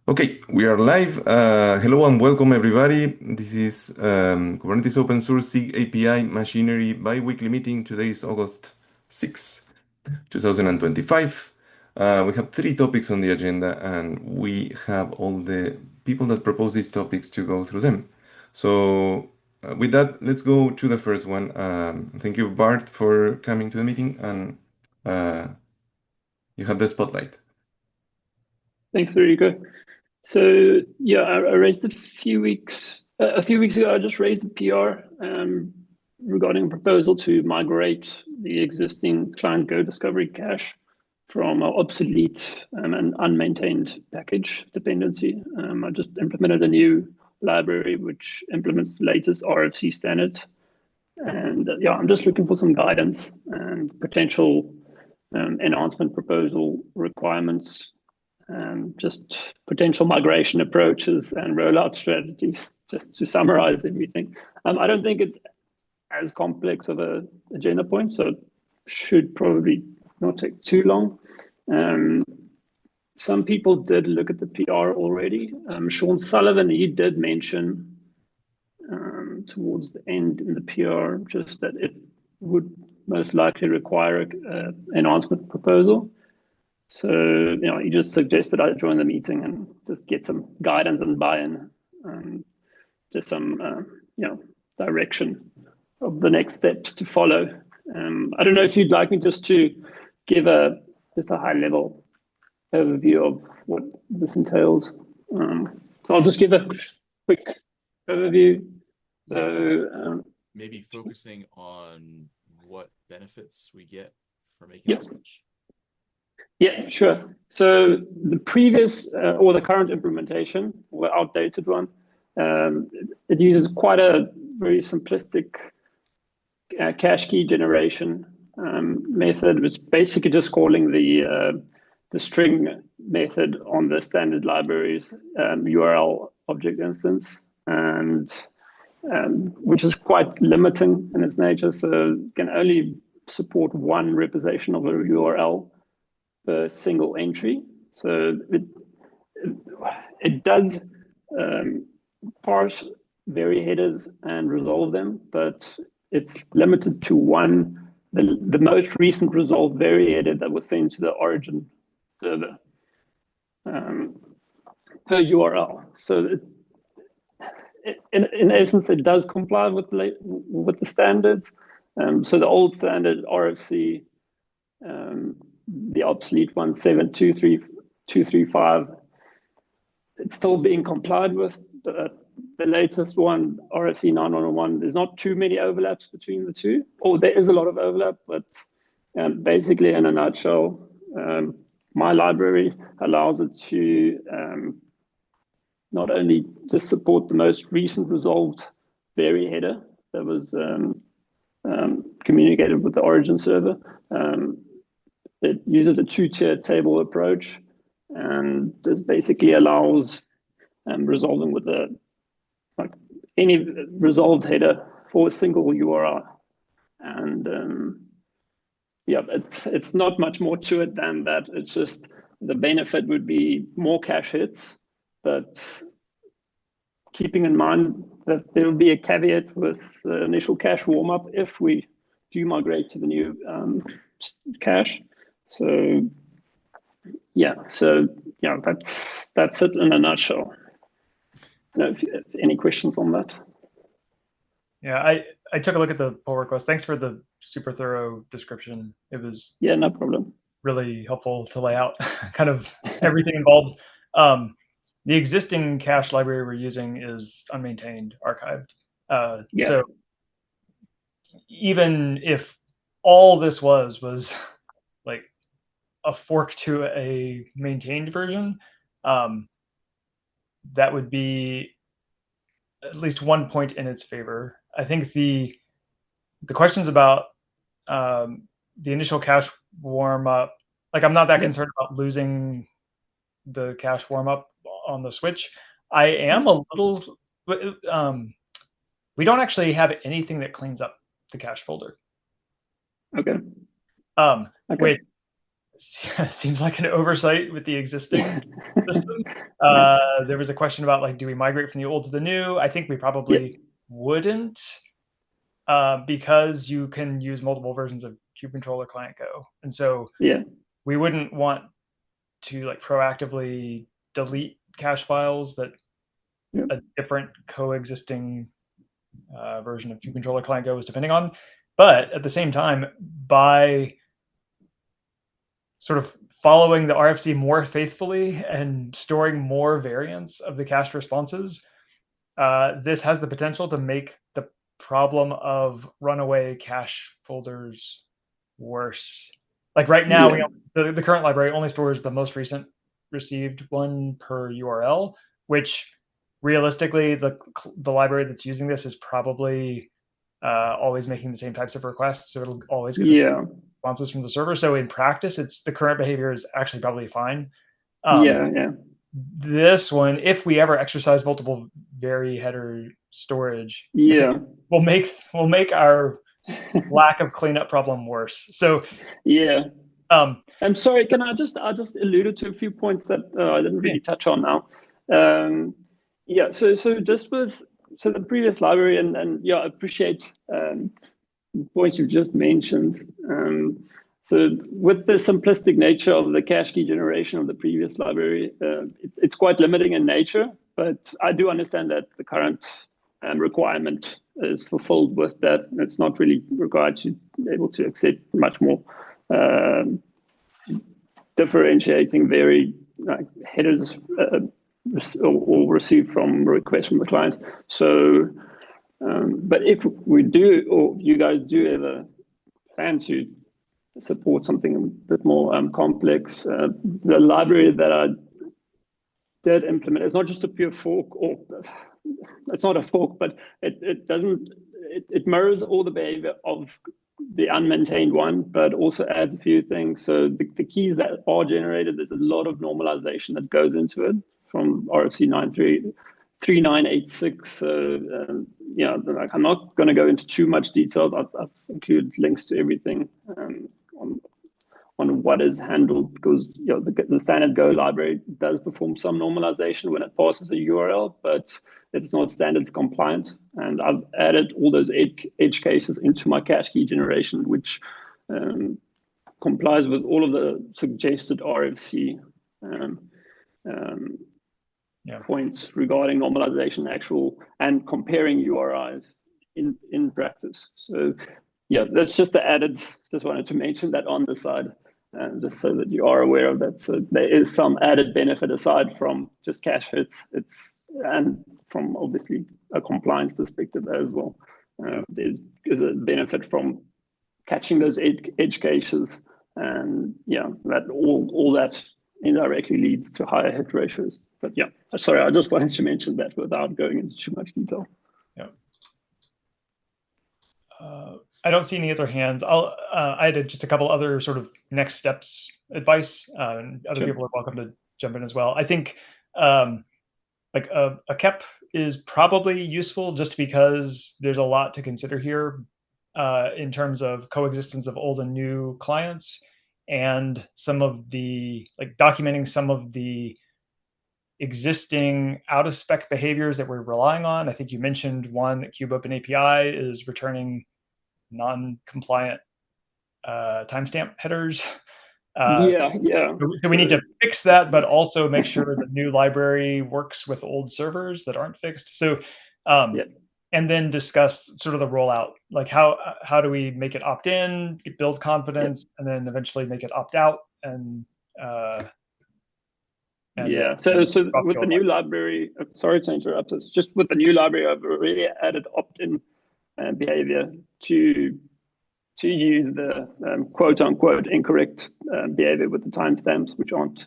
Okay, we are live. Hello and welcome everybody. This is Kubernetes Open Source SIG API Machinery bi-weekly meeting. Today is August 6th, 2025. We have three topics on the agenda and we have all the people that propose these topics to go through them. So with that, let's go to the first one. Thank you, Bart, for coming to the meeting and uh, you have the spotlight. Thanks, Federico. So yeah, I raised a few weeks ago. I just raised a PR regarding a proposal to migrate the existing client Go Discovery cache from an obsolete and unmaintained package dependency. I just implemented a new library which implements the latest RFC standard, and yeah, I'm just looking for some guidance and potential enhancement proposal requirements, just potential migration approaches and rollout strategies, just to summarize everything. I don't think it's as complex of a agenda point, so it should probably not take too long. Some people did look at the PR already. Sean Sullivan, he did mention towards the end in the PR just that it would most likely require an enhancement proposal. So, he just suggested I join the meeting and just get some guidance and buy-in, just some, direction of the next steps to follow. I don't know if you'd like me just to give just a high-level overview of what this entails. So I'll just give a quick overview. So maybe focusing on what benefits we get for making yeah. the switch. Yeah, sure. So the previous or the current implementation, or outdated one, it uses quite a very simplistic cache key generation method, which basically just calling the string method on the standard libraries URL object instance, and which is quite limiting in its nature. So it can only support one representation of a URL per single entry. So it does parse vary headers and resolve them, but it's limited to one, the most recent resolved vary header that was sent to the origin server per URL. So in essence, it does comply with the standards. So the old standard RFC, the obsolete one 7.2.3.235, it's still being complied with. The latest one, RFC 9.1.1, there's not too many overlaps between the two, or there is a lot of overlap, but basically in a nutshell, my library allows it to not only just support the most recent resolved vary header that was communicated with the origin server. It uses a two-tier table approach, and this basically allows resolving with any resolved header for a single URL. And yeah, it's not much more to it than that. It's just the benefit would be more cache hits, but keeping in mind that there will be a caveat with the initial cache warm-up if we do migrate to the new cache. So that's it in a nutshell. If any questions on that? Yeah, I took a look at the pull request. Thanks for the super thorough description. It was no problem. Really helpful to lay out kind of everything involved. The existing cache library we're using is unmaintained, archived. So even if all this was like a fork to a maintained version, that would be at least one point in its favor. I think the questions about the initial cache warm up, like I'm not that concerned about losing the cache warm up on the switch. I am a little. We don't actually have anything that cleans up the cache folder. Okay. Wait, seems like an oversight with the existing system. There was a question about like, do we migrate from the old to the new? I think we probably wouldn't, because you can use multiple versions of kubecontroller client Go, and so we wouldn't want to like proactively delete cache files that a different coexisting version of kubecontroller client Go is depending on. But at the same time, by sort of following the RFC more faithfully and storing more variants of the cached responses, this has the potential to make the problem of runaway cache folders worse. Like right now, the current library only stores the most recent received one per URL, which realistically, the library that's using this is probably always making the same types of requests, so it'll always get the same responses from the server. So in practice, the current behavior is actually probably fine. This one, if we ever exercise multiple vary header storage, we'll make our lack of cleanup problem worse. So I'm sorry, I just alluded to a few points that I didn't really touch on now. So just with the previous library, and I appreciate the points you've just mentioned. So with the simplistic nature of the cache key generation of the previous library, it's quite limiting in nature, but I do understand that the current requirement is fulfilled with that. It's not really required to be able to accept much more differentiating very headers or received from requests from the client. So, but if we do, or you guys do ever plan to support something a bit more complex, the library that I did implement, it's not just a pure fork, or it's not a fork, but it mirrors all the behavior of the unmaintained one, but also adds a few things. So the keys that are generated, there's a lot of normalization that goes into it from RFC 3986. Like I'm not going to go into too much detail. I've included links to everything on what is handled, because the standard Go library does perform some normalization when it passes a URL, but it's not standards compliant. And I've added all those edge cases into my cache key generation, which complies with all of the suggested RFC points regarding normalization, actual and comparing URIs in practice. So that's just the added. Just wanted to mention that on the side, just so that you are aware of that. So there is some added benefit aside from just cache hits. And from obviously a compliance perspective as well. There is a benefit from catching those edge cases, and that all that indirectly leads to higher hit ratios. But sorry, I just wanted to mention that without going into too much detail. I don't see any other hands. I had just a couple other sort of next steps advice, and other people are welcome to jump in as well. I think like a KEP is probably useful just because there's a lot to consider here in terms of coexistence of old and new clients, and some of the documenting some of the existing out of spec behaviors that we're relying on. I think you mentioned one that kubeopen API is returning non-compliant timestamp headers. So we need to fix that, but also make sure the new library works with old servers that aren't fixed. So, and then discuss sort of the rollout, like how do we make it opt-in, build confidence, and then eventually make it opt-out. So with the new library, sorry to interrupt us, just with the new library, I've already added opt-in behavior to use the quote unquote incorrect behavior with the timestamps, which aren't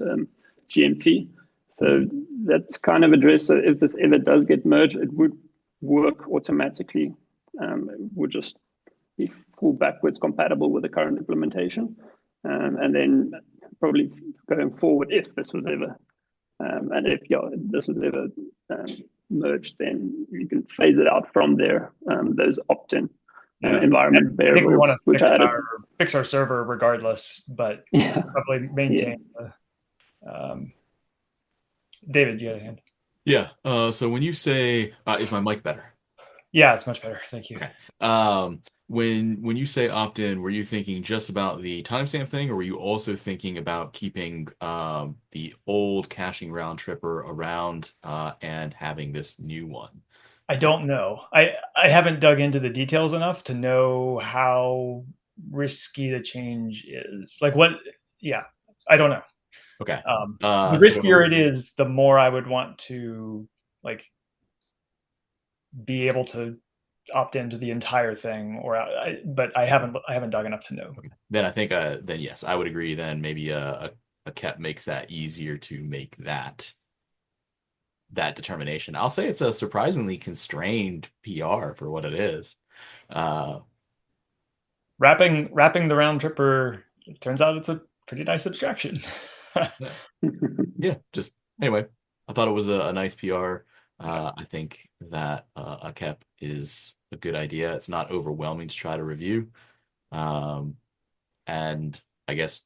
GMT. So that's kind of addressed. So if this ever does get merged, it would work automatically. It would just be full backwards compatible with the current implementation. And then probably going forward, if this was ever this was ever merged, then you can phase it out from there, those opt-in environment I think we variables, want which I added. fix our server regardless, but Yeah. probably maintain the. David, you had a hand. Yeah. So when you say, is my mic better? Yeah, it's much better. Thank you. Okay. When you say opt-in, were you thinking just about the timestamp thing, or were you also thinking about keeping the old caching round tripper around and having this new one? I don't know. I haven't dug into the details enough to know how risky the change is. Like what? Yeah, I don't know. Okay. The riskier it is, the more I would want to like be able to opt into the entire thing. But I haven't dug enough to know. Okay. Then I think then yes, I would agree. Then maybe a KEP makes that easier to make that determination. I'll say it's a surprisingly constrained PR for what it is. Wrapping the round tripper, it turns out it's a pretty nice abstraction. Yeah, just anyway, I thought it was a nice PR. I think that a KEP is a good idea. It's not overwhelming to try to review. And I guess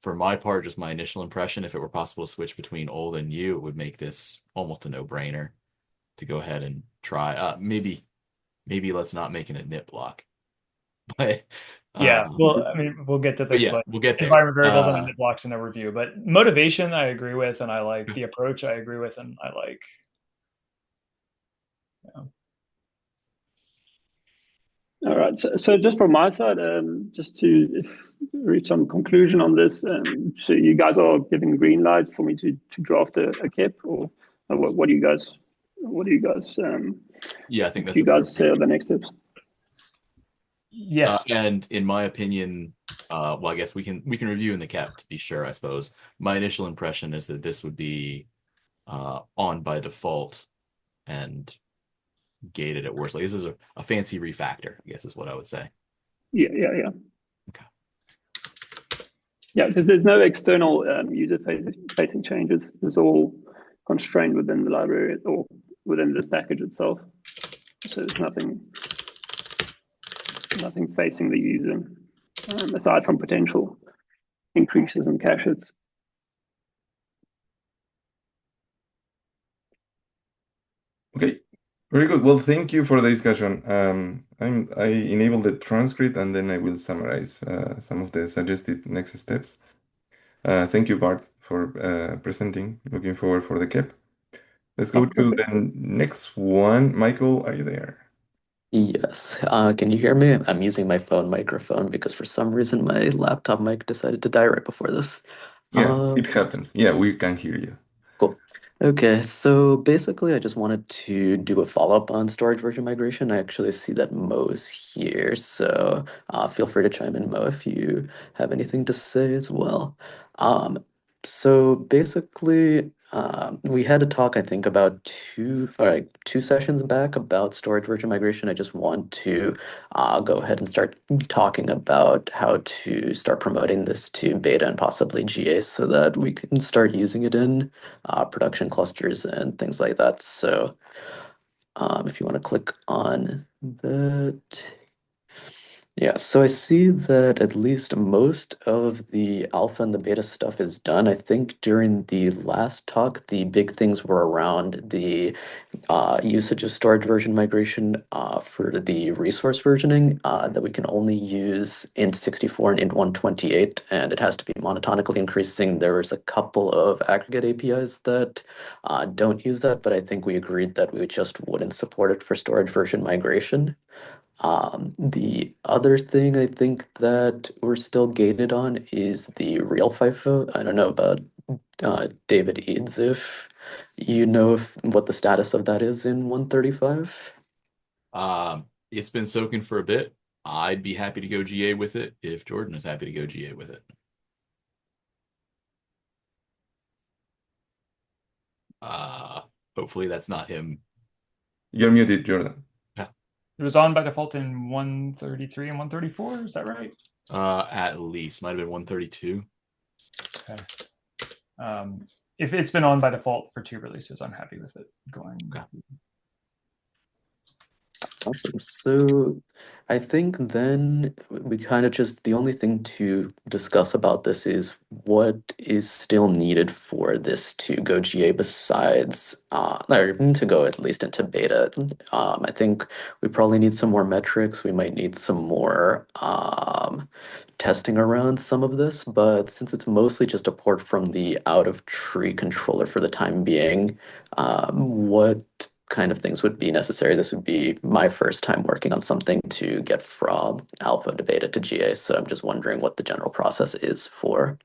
for my part, just my initial impression, if it were possible to switch between old and new, it would make this almost a no-brainer to go ahead and try. Maybe let's not make it a knit block. But yeah, well, I mean, we'll get to things like we'll get there. Environment variables and init blocks in a review, but motivation I agree with, and I like the approach I agree with, and I like. Yeah. All right. So just from my side, just to reach some conclusion on this, so you guys are giving green lights for me to draft a KEP, or what do you guys? Yeah, I think that's. You guys say are the next steps. Yes. And in my opinion, well, I guess we can review in the KEP to be sure, I suppose. My initial impression is that this would be on by default and gated at worst. Like this is a fancy refactor, I guess is what I would say. Yeah. Okay. Yeah, because there's no external user facing changes. It's all constrained within the library or within this package itself. So there's nothing facing the user aside from potential increases in cache hits. Okay, very good. Well, thank you for the discussion. I enabled the transcript and then I will summarize some of the suggested next steps. Thank you, Bart, for presenting. Looking forward for the KEP. Let's go to the next one. Michael, are you there? Yes. Can you hear me? I'm using my phone microphone because for some reason my laptop mic decided to die right before this. Yeah, it happens. Yeah, we can hear you. Cool. Okay, so basically I just wanted to do a follow-up on storage version migration. I actually see that Mo's here, so feel free to chime in, Mo, if you have anything to say as well. So basically, we had a talk, I think, about two sessions back about storage version migration. I just want to go ahead and start talking about how to start promoting this to beta and possibly GA so that we can start using it in production clusters and things like that. So if you want to click on that. Yeah, so I see that at least most of the alpha and the beta stuff is done. I think during the last talk, the big things were around the usage of storage version migration for the resource versioning that we can only use int64 and int128, and it has to be monotonically increasing. There was a couple of aggregate APIs that don't use that, but I think we agreed that we just wouldn't support it for storage version migration. The other thing I think that we're still gated on is the real FIFO. I don't know about David Eads, if you know what the status of that is in 135. It's been soaking for a bit. I'd be happy to go GA with it if Jordan is happy to go GA with it. Hopefully that's not him. You're muted, Jordan. It was on by default in 133 and 134. Is that right? At least might have been 132. Okay. If it's been on by default for 2 releases, I'm happy with it going. Okay. Awesome. So I think then we kind of just the only thing to discuss about this is what is still needed for this to go GA besides, or to go at least into beta. I think we probably need some more metrics. We might need some more testing around some of this, but since it's mostly just a port from the out of tree controller for the time being, what kind of things would be necessary? This would be my first time working on something to get from alpha to beta to GA, so I'm just wondering what the general process is for.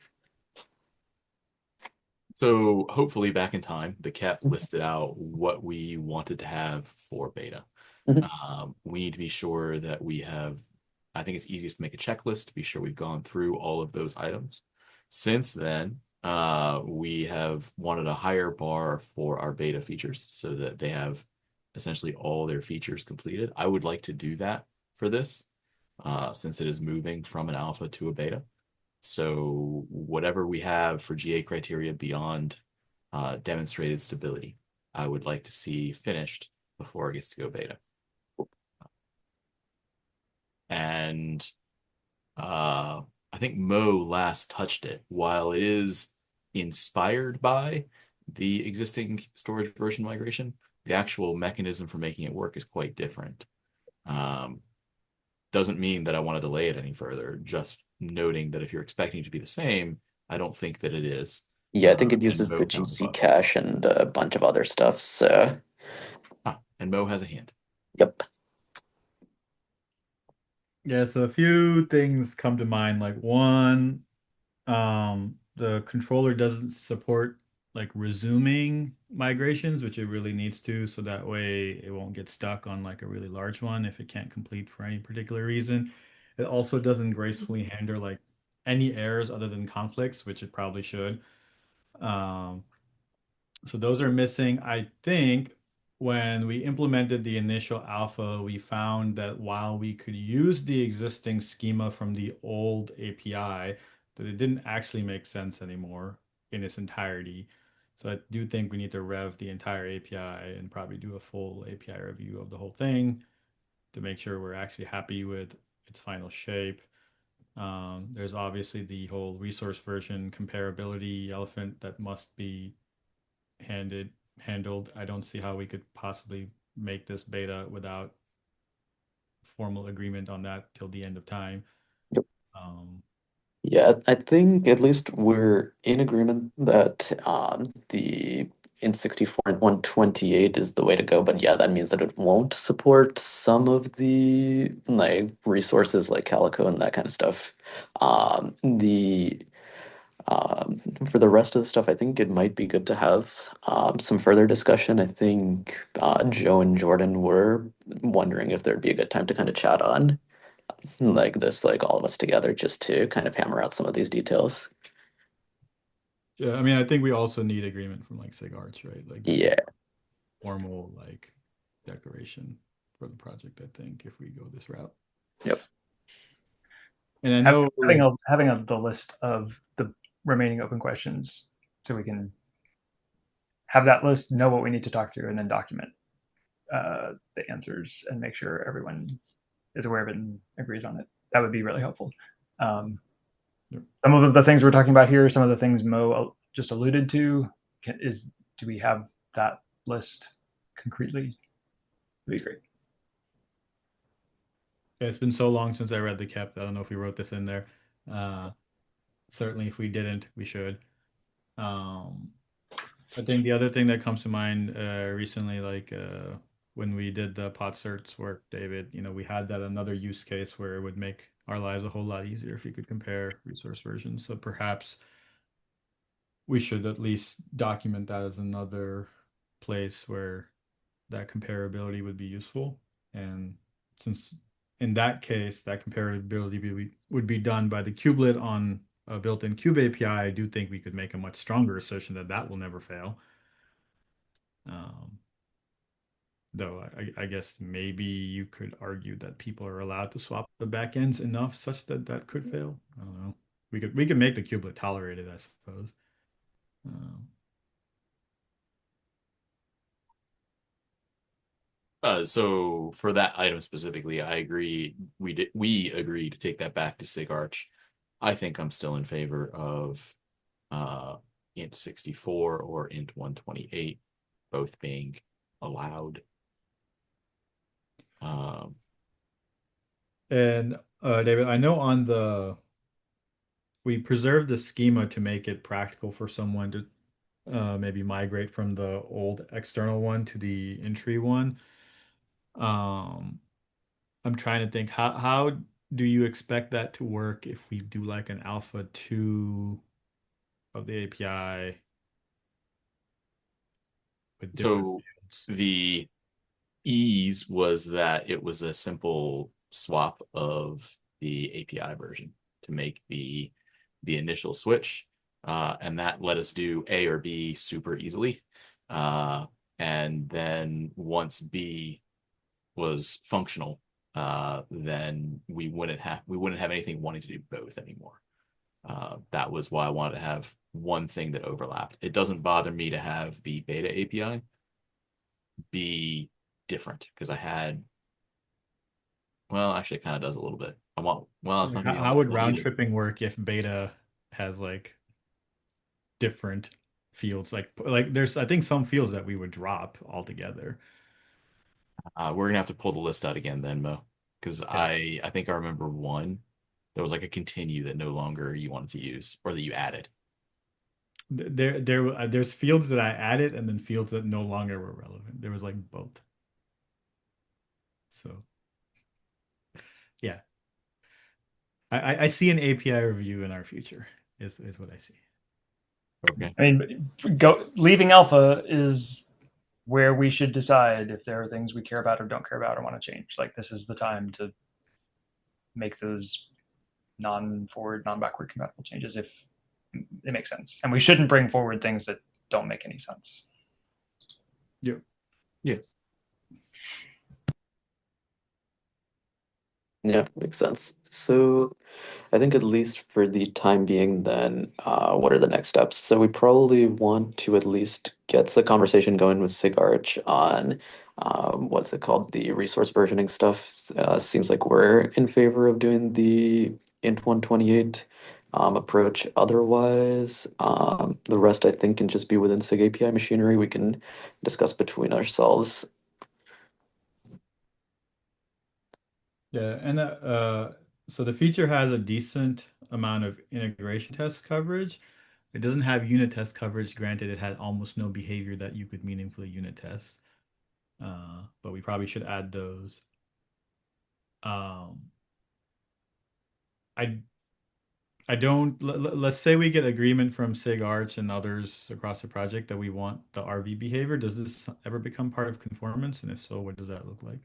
So hopefully back in time, the CAP listed out what we wanted to have for beta. We need to be sure that we have, I think it's easiest to make a checklist to be sure we've gone through all of those items. Since then, we have wanted a higher bar for our beta features so that they have essentially all their features completed. I would like to do that for this, since it is moving from an alpha to a beta. So whatever we have for GA criteria beyond demonstrated stability, I would like to see finished before it gets to go beta. And I think Mo last touched it. While it is inspired by the existing storage version migration, the actual mechanism for making it work is quite different. Doesn't mean that I want to delay it any further, just noting that if you're expecting it to be the same, I don't think that it is. Yeah, I think it And uses Mo the found the GC bug. cache and a bunch of other stuff, so And Mo has a hint. yep. Yeah, so a few things come to mind. Like one, the controller doesn't support like resuming migrations, which it really needs to, so that way it won't get stuck on like a really large one if it can't complete for any particular reason. It also doesn't gracefully handle like any errors other than conflicts, which it probably should. Um, so those are missing. I think when we implemented the initial alpha, we found that while we could use the existing schema from the old API, that it didn't actually make sense anymore in its entirety. So I do think we need to rev the entire API and probably do a full API review of the whole thing to make sure we're actually happy with its final shape. There's obviously the whole resource version comparability elephant that must be handled. I don't see how we could possibly make this beta without formal agreement on that till the end of time. Yep. Um, Yeah, I think at least we're in agreement that the in64 and 128 is the way to go. But yeah, that means that it won't support some of the like resources like Calico and that kind of stuff. The For the rest of the stuff, I think it might be good to have some further discussion. I think Joe and Jordan were wondering if there'd be a good time to kind of chat on like this, like all of us together, just to kind of hammer out some of these details. yeah, I mean, I think we also need agreement from like SIG Arts, right? Like this is Yeah, formal like declaration for the project, I think, if we go this route. yep. And I know having the list of the remaining open questions so we can have that list, know what we need to talk through, and then document the answers and make sure everyone is aware of it and agrees on it. That would be really helpful. Yep. Some of the things we're talking about here, some of the things Mo just alluded to, do we have that list concretely? Would be great. Yeah, it's been so long since I read the CAP. I don't know if we wrote this in there. Certainly, if we didn't, we should. I think the other thing that comes to mind recently, like when we did the pod certs work, David, we had that another use case where it would make our lives a whole lot easier if we could compare resource versions. So perhaps we should at least document that as another place where that comparability would be useful. And since in that case, that comparability would be done by the kubelet on a built-in kube API, I do think we could make a much stronger assertion that that will never fail. Though I guess maybe you could argue that people are allowed to swap the backends enough such that that could fail. I don't know. We could make the kubelet tolerate it, I suppose. So for that item specifically, I agree. We agreed to take that back to SIG Arch. I think I'm still in favor of int 64 or int 128, both being allowed. And David, I know we preserved the schema to make it practical for someone to maybe migrate from the old external one to the entry one. I'm trying to think how do you expect that to work if we do like an alpha 2 of the API with different So fields? the ease was that it was a simple swap of the API version to make the initial switch, and that let us do A or B super easily. And then once B was functional, then we wouldn't have anything wanting to do both anymore. That was why I wanted to have one thing that overlapped. It doesn't bother me to have the beta API be different because well, actually it kind of does a little bit. It's not Like, gonna be on how my would full round either. tripping work if beta has like different fields? Like there's I think some fields that we would drop altogether. We're gonna have to pull the list out again then, Mo, because Okay. I think I remember one. There was like a continue that no longer you wanted to use or that you added. There's fields that I added and then fields that no longer were relevant. There was like both. So yeah, I see an API review in our future is what I see. Okay. I mean, leaving alpha is where we should decide if there are things we care about or don't care about or want to change. Like this is the time to make those non-forward, non-backward compatible changes if it makes sense. And we shouldn't bring forward things that don't make any sense. Yeah. Yeah. Yeah, makes sense. So I think at least for the time being, then, what are the next steps? So we probably want to at least get the conversation going with SIGArch on what's it called, the resource versioning stuff. Seems like we're in favor of doing the int 128 approach. Otherwise, the rest I think can just be within SIG API machinery. We can discuss between ourselves. Yeah, and so the feature has a decent amount of integration test coverage. It doesn't have unit test coverage. Granted, it had almost no behavior that you could meaningfully unit test. But we probably should add those. Um, I I don't. Let's say we get agreement from SIG Arch and others across the project that we want the RV behavior. Does this ever become part of conformance? And if so, what does that look like?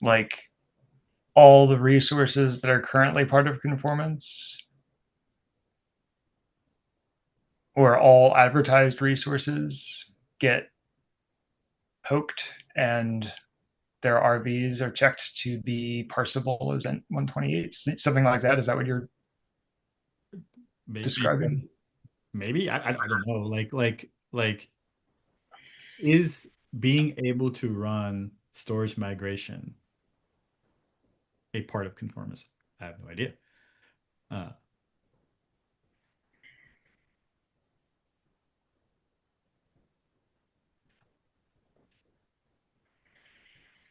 Like all the resources that are currently part of conformance or all advertised resources get poked and their RVs are checked to be parsable as 128, something like that. Is that what you're describing? Maybe I don't know. Is being able to run storage migration a part of conformance? I have no idea. Uh,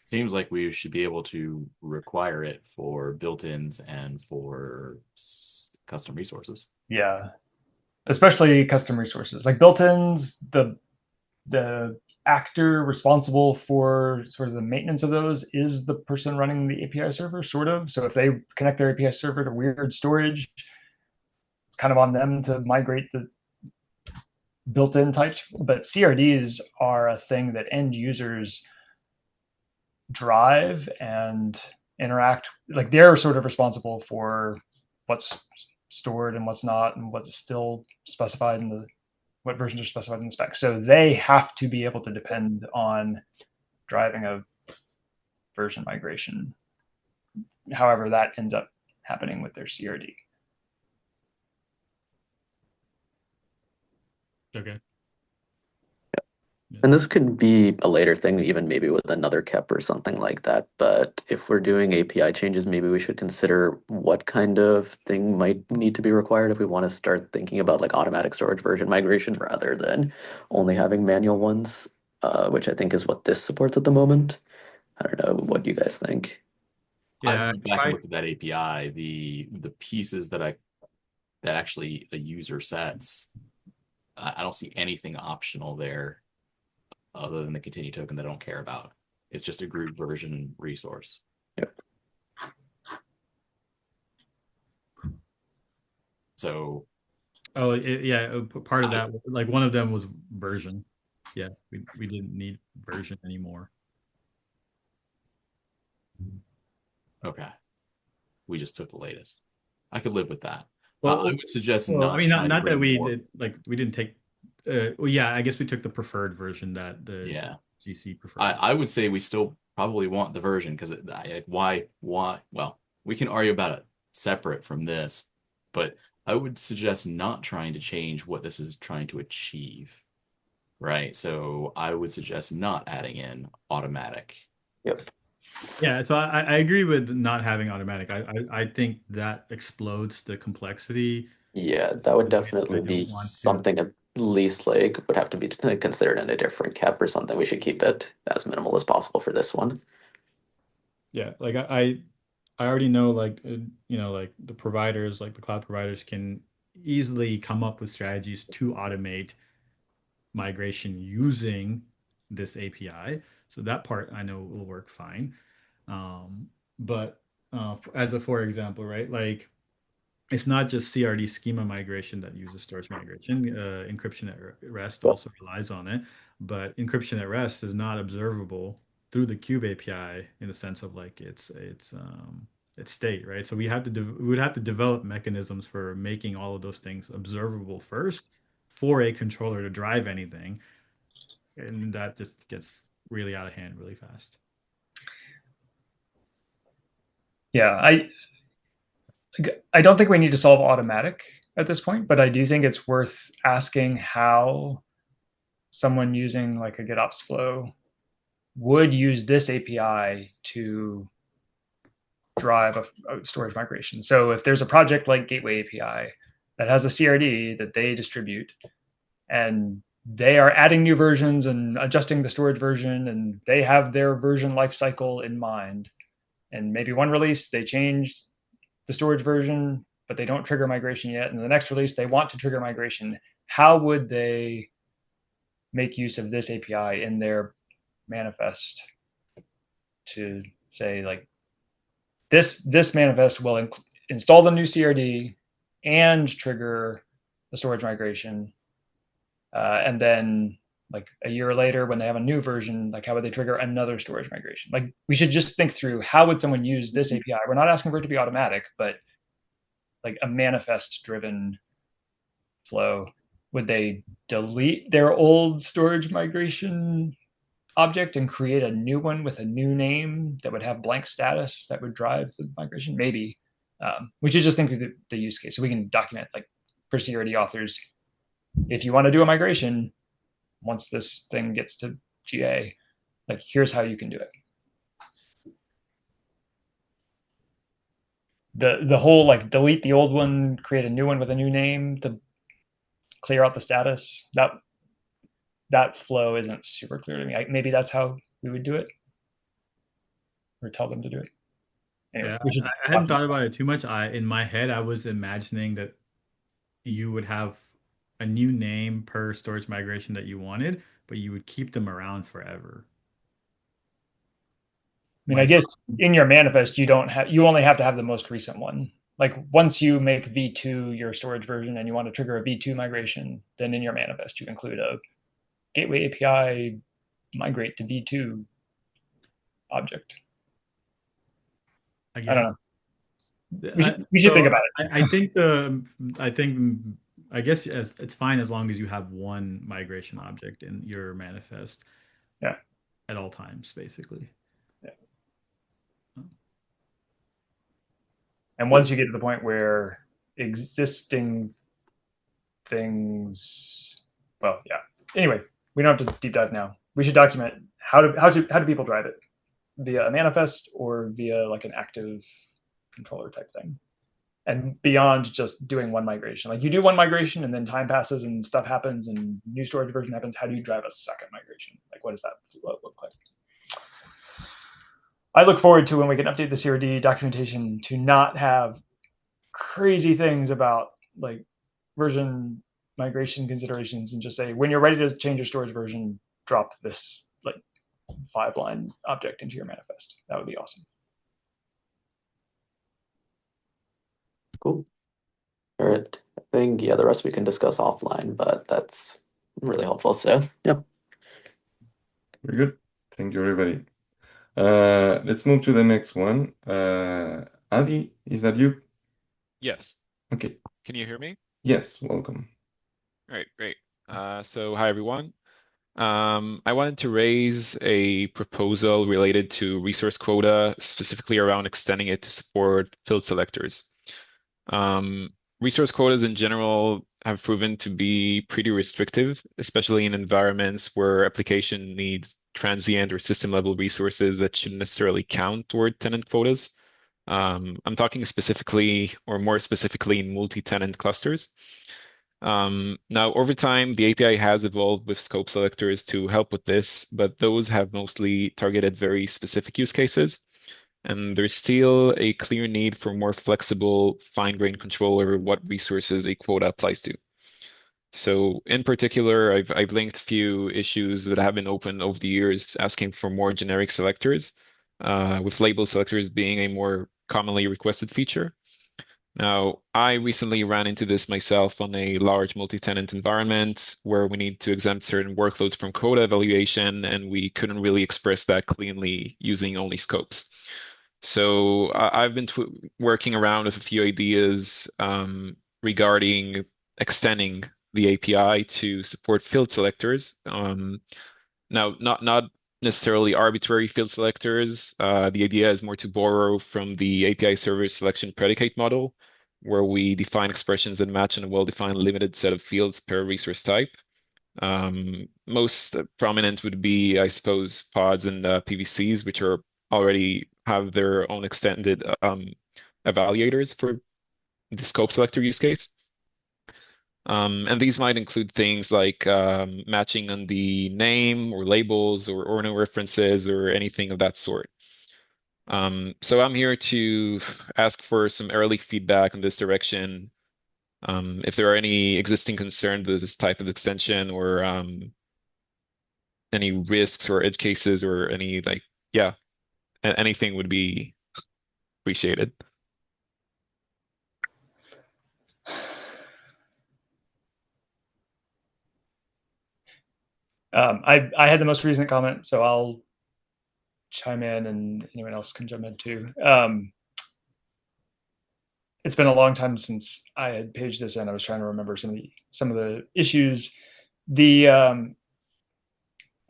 Seems like we should be able to require it for built-ins and for custom resources. Yeah, especially custom resources like built-ins. The actor responsible for sort of the maintenance of those is the person running the API server, sort of. So if they connect their API server to weird storage, it's kind of on them to migrate the built-in types. But CRDs are a thing that end users drive and interact. Like they're sort of responsible for what's stored and what's not, and what's still specified in the what versions are specified in the spec. So they have to be able to depend on driving a version migration. However, that ends up happening with their CRD. Okay. And this could be a later thing, even maybe with another KEP or something like that. But if we're doing API changes, maybe we should consider what kind of thing might need to be required if we want to start thinking about like automatic storage version migration rather than only having manual ones, which I think is what this supports at the moment. I don't know what you guys think. I Yeah, went back and looked at that API, the pieces that actually a user sets. I don't see anything optional there other than the continue token that I don't care about. It's just a group version resource. Yep. So, yeah, part of that, like one of them was version. Yeah, we didn't need version anymore. okay. We just took the latest. I could live with that. Well, I would suggest well, I not mean, trying to not that bring we more. did, like, we didn't take, well, yeah, I guess we took the preferred version that the Yeah. GC preferred. I would say we still probably want the version because why? Well, we can argue about it separate from this, but I would suggest not trying to change what this is trying to achieve, right? So I would suggest not adding in automatic. Yep. Yeah, so I agree with not having automatic. I think that explodes the complexity. Yeah, that would I definitely don't be want to. something at least like would have to be considered in a different KEP or something. We should keep it as minimal as possible for this one. Yeah, like I already know like like the providers, like the cloud providers can easily come up with strategies to automate migration using this API. So that part I know will work fine. But as a for example, right? Like it's not just CRD schema migration that uses storage migration. Encryption at rest Yep. also relies on it, but encryption at rest is not observable through the Kube API in the sense of like its state, right? So we would have to develop mechanisms for making all of those things observable first for a controller to drive anything, and that just gets really out of hand really fast. Yeah, I don't think we need to solve automatic at this point, but I do think it's worth asking how someone using like a GitOps flow would use this API to drive a storage migration. So if there's a project like Gateway API that has a CRD that they distribute, and they are adding new versions and adjusting the storage version, and they have their version lifecycle in mind, and maybe one release they change the storage version, but they don't trigger migration yet, and the next release they want to trigger migration, how would they make use of this API in their manifest to say like this manifest will install the new CRD and trigger the storage migration, and then like a year later when they have a new version, like how would they trigger another storage migration? Like we should just think through how would someone use this API. We're not asking for it to be automatic, but like a manifest driven flow. Would they delete their old storage migration object and create a new one with a new name that would have blank status that would drive the migration? Maybe. We should just think through the use case so we can document like for CRD authors, if you want to do a migration, once this thing gets to GA, like here's how you can do it. The whole like delete the old one, create a new one with a new name to clear out the status, that flow isn't super clear to me. Maybe that's how we would do it, or tell them to do it. Anyway, Yeah, I hadn't thought about it too much. In my head, I was imagining that you would have a new name per storage migration that you wanted, but you would keep them around forever. I mean, I guess in your manifest, you only have to have the most recent one. Like once you make V2 your storage version and you want to trigger a V2 migration, then in your manifest, you include a gateway API migrate to V2 object. I don't know. We should think about it. I guess it's fine as long as you have one migration object in your manifest. Yeah. At all times, basically. Yeah. And once you get to the point where existing things well, yeah. Anyway, we don't have to deep dive now. We should document how do people drive it via a manifest or via like an active controller type thing, and beyond just doing one migration. Like you do one migration and then time passes and stuff happens and new storage version happens. How do you drive a second migration? Like what does that look like? I look forward to when we can update the CRD documentation to not have crazy things about like version migration considerations and just say, when you're ready to change your storage version, drop this like 5-line object into your manifest. That would be awesome. Cool. All right. I think, yeah, the rest we can discuss offline, but that's really helpful. So, yep. Very good. Thank you, everybody. Let's move to the next one. Adi, is that you? Yes. Okay. Can you hear me? Yes, welcome. All right, great. So hi, everyone. I wanted to raise a proposal related to resource quota, specifically around extending it to support field selectors. Resource quotas in general have proven to be pretty restrictive, especially in environments where application needs transient or system level resources that shouldn't necessarily count toward tenant quotas. I'm talking specifically, or more specifically, in multi-tenant clusters. Now, over time, the API has evolved with scope selectors to help with this, but those have mostly targeted very specific use cases. And there's still a clear need for more flexible, fine-grained control over what resources a quota applies to. So in particular, I've linked a few issues that have been open over the years asking for more generic selectors, with label selectors being a more commonly requested feature. Now, I recently ran into this myself on a large multi-tenant environment where we need to exempt certain workloads from quota evaluation, and we couldn't really express that cleanly using only scopes. So I've been working around with a few ideas regarding extending the API to support field selectors. Now, not necessarily arbitrary field selectors. The idea is more to borrow from the API server selection predicate model, where we define expressions that match in a well-defined limited set of fields per resource type. Most prominent would be, I suppose, pods and PVCs, which are already have their own extended evaluators for the scope selector use case. And these might include things like matching on the name or labels or ORNO references or anything of that sort. So I'm here to ask for some early feedback in this direction. If there are any existing concerns with this type of extension or any risks or edge cases or any anything would be appreciated. I had the most recent comment, so I'll chime in and anyone else can jump in too. It's been a long time since I had paged this in. I was trying to remember some of the issues. I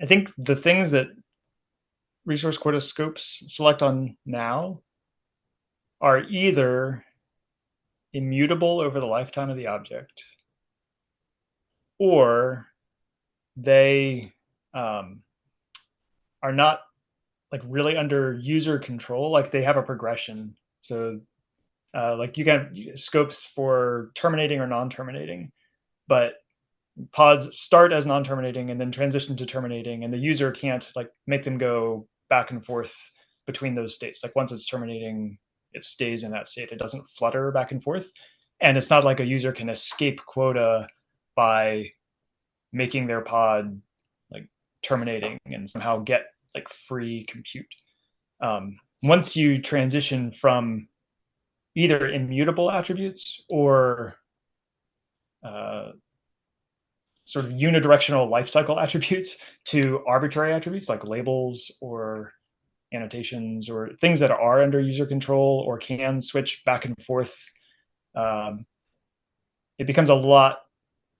think the things that resource quota scopes select on now are either immutable over the lifetime of the object, or they are not like really under user control. Like they have a progression. So like you can have scopes for terminating or non-terminating, but pods start as non-terminating and then transition to terminating, and the user can't like make them go back and forth between those states. Like once it's terminating, it stays in that state. It doesn't flutter back and forth. And it's not like a user can escape quota by making their pod like terminating and somehow get like free compute. Once you transition from either immutable attributes or sort of unidirectional lifecycle attributes to arbitrary attributes like labels or annotations or things that are under user control or can switch back and forth, it becomes a lot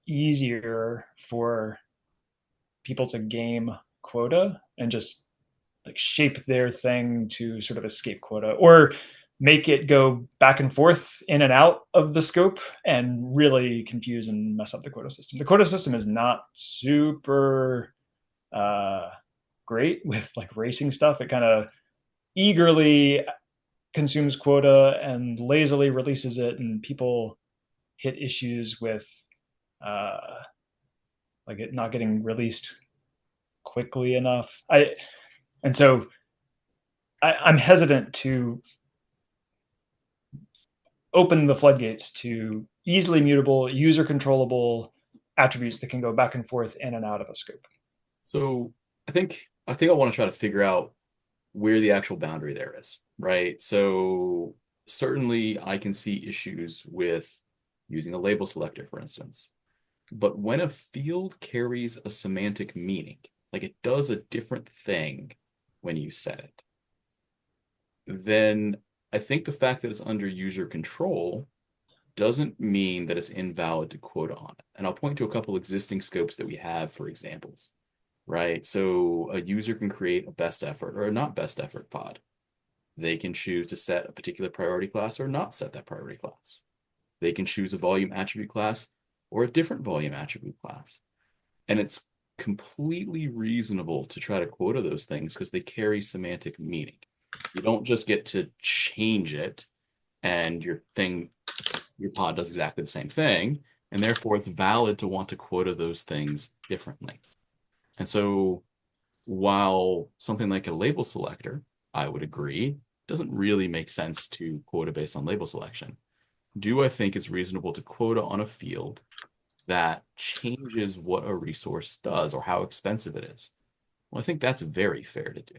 easier for people to game quota and just like shape their thing to sort of escape quota, or make it go back and forth in and out of the scope and really confuse and mess up the quota system. The quota system is not super great with like racing stuff. It kind of eagerly consumes quota and lazily releases it, and people hit issues with like it not getting released quickly enough. So I'm hesitant to open the floodgates to easily mutable, user controllable attributes that can go back and forth in and out of a scope. So I think I want to try to figure out where the actual boundary there is, right? So certainly I can see issues with using a label selector, for instance. But when a field carries a semantic meaning, like it does a different thing when you set it, then I think the fact that it's under user control doesn't mean that it's invalid to quota on it. And I'll point to a couple existing scopes that we have for examples, right? So a user can create a best effort or a not best effort pod. They can choose to set a particular priority class or not set that priority class. They can choose a volume attribute class or a different volume attribute class. And it's completely reasonable to try to quota those things because they carry semantic meaning. You don't just get to change it and your pod does exactly the same thing, and therefore it's valid to want to quota those things differently. And so while something like a label selector, I would agree, doesn't really make sense to quota based on label selection, do I think it's reasonable to quota on a field that changes what a resource does or how expensive it is? Well, I think that's very fair to do.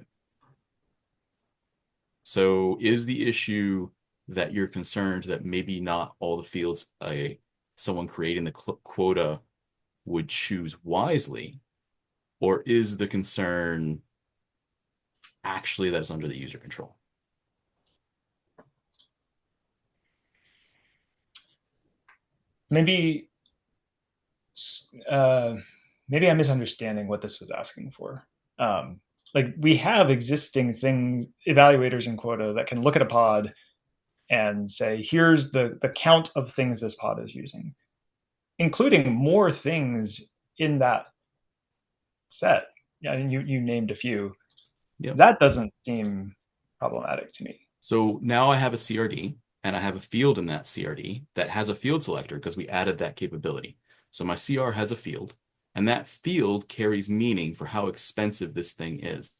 So is the issue that you're concerned that maybe not all the fields someone creating the quota would choose wisely, or is the concern actually that it's under the user control? Maybe I'm misunderstanding what this was asking for. Like we have existing evaluators in quota that can look at a pod and say, here's the count of things this pod is using, including more things in that set. Yeah, and you named a few. Yep. That doesn't seem problematic to me. So now I have a CRD and I have a field in that CRD that has a field selector because we added that capability. So my CR has a field, and that field carries meaning for how expensive this thing is.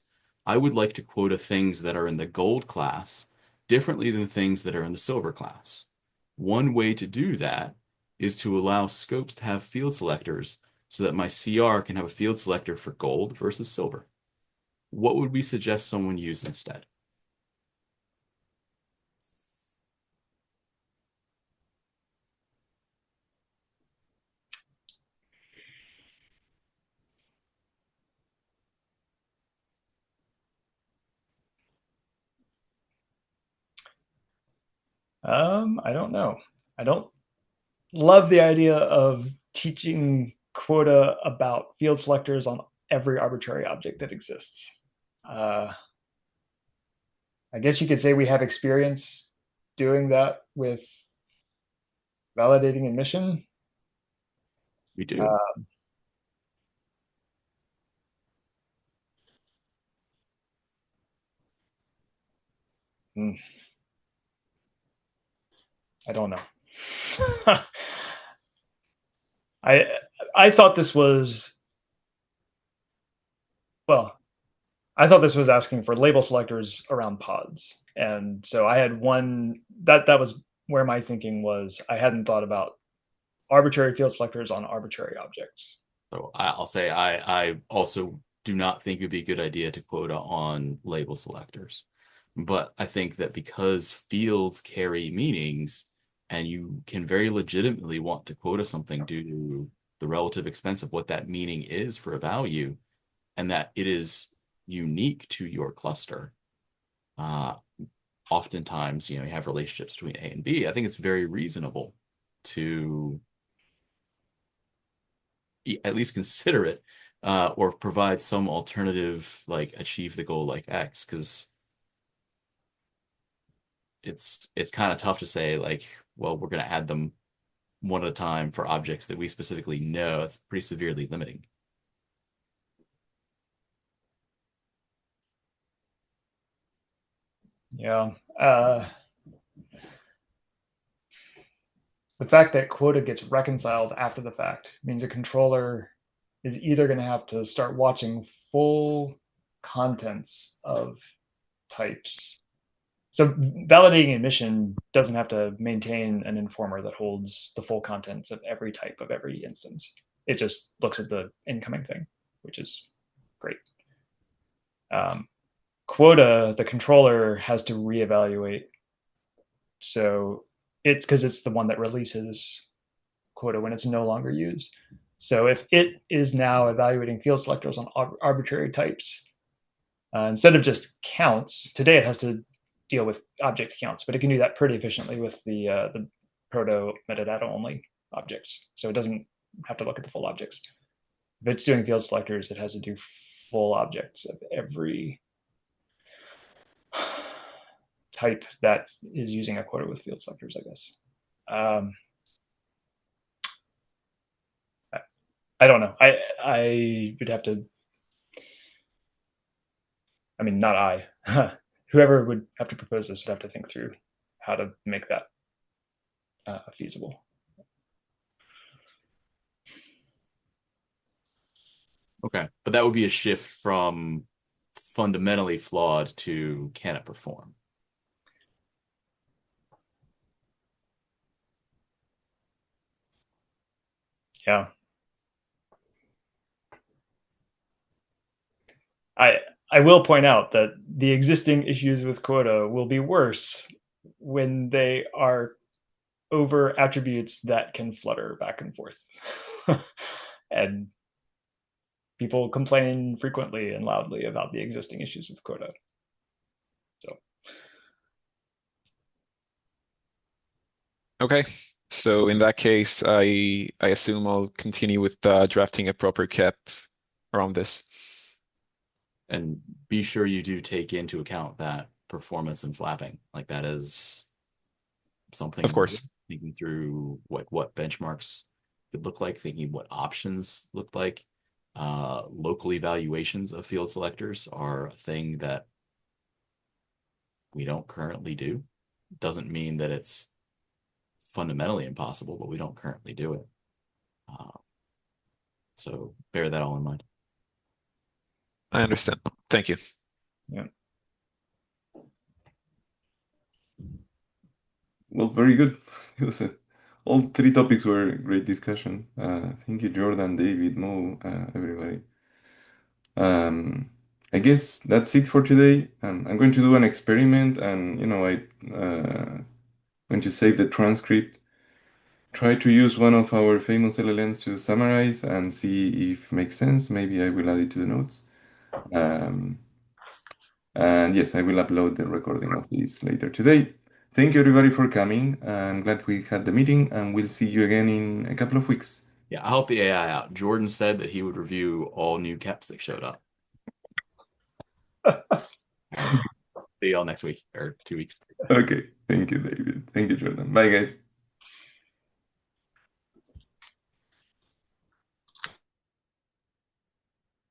I would like to quota things that are in the gold class differently than things that are in the silver class. One way to do that is to allow scopes to have field selectors so that my CR can have a field selector for gold versus silver. What would we suggest someone use instead? I don't know. I don't love the idea of teaching quota about field selectors on every arbitrary object that exists. I guess you could say we have experience doing that with validating admission. We do. I don't know. I thought this was, well, I thought this was asking for label selectors around pods. And so I had one, that was where my thinking was. I hadn't thought about arbitrary field selectors on arbitrary objects. So I'll say I also do not think it'd be a good idea to quota on label selectors. But I think that because fields carry meanings and you can very legitimately want to quota something due to the relative expense of what that meaning is for a value, and that it is unique to your cluster, oftentimes, you have relationships between A and B. I think it's very reasonable to at least consider it or provide some alternative, like achieve the goal like X, because it's kind of tough to say like, well, we're going to add them one at a time for objects that we specifically know. It's pretty severely limiting. Yeah. The fact that quota gets reconciled after the fact means a controller is either going to have to start watching full contents of types. So validating admission doesn't have to maintain an informer that holds the full contents of every type of every instance. It just looks at the incoming thing, which is great. Quota, the controller has to reevaluate. So because it's the one that releases quota when it's no longer used. So if it is now evaluating field selectors on arbitrary types, instead of just counts, today it has to deal with object counts, but it can do that pretty efficiently with the proto metadata only objects. So it doesn't have to look at the full objects. If it's doing field selectors, it has to do full objects of every type that is using a quota with field selectors, I guess. I don't know. I would have to. I mean, not I. Whoever would have to propose this would have to think through how to make that feasible. Okay, but that would be a shift from fundamentally flawed to can it perform? Yeah. I will point out that the existing issues with quota will be worse when they are over attributes that can flutter back and forth. And people complain frequently and loudly about the existing issues with quota. So. Okay. So in that case, I assume I'll continue with drafting a proper cap around this. And be sure you do take into account that performance and flapping. Like that is something Of course. thinking through what benchmarks could look like, thinking what options look like. Local evaluations of field selectors are a thing that we don't currently do. Doesn't mean that it's fundamentally impossible, but we don't currently do it. So bear that all in mind. I understand. Thank you. Yeah. Well, very good. It was all three topics were great discussion. Thank you, Jordan, David, Mo, everybody. I guess that's it for today. I'm going to do an experiment, and I'm going to save the transcript. Try to use one of our famous LLMs to summarize and see if it makes sense. Maybe I will add it to the notes. And yes, I will upload the recording of this later today. Thank you everybody for coming. I'm glad we had the meeting, and we'll see you again in a couple of weeks. Yeah, I help the AI out. Jordan said that he would review all new caps that showed up. All right. See y'all next week or 2 weeks. Okay. Thank you, David. Thank you, Jordan. Bye, guys.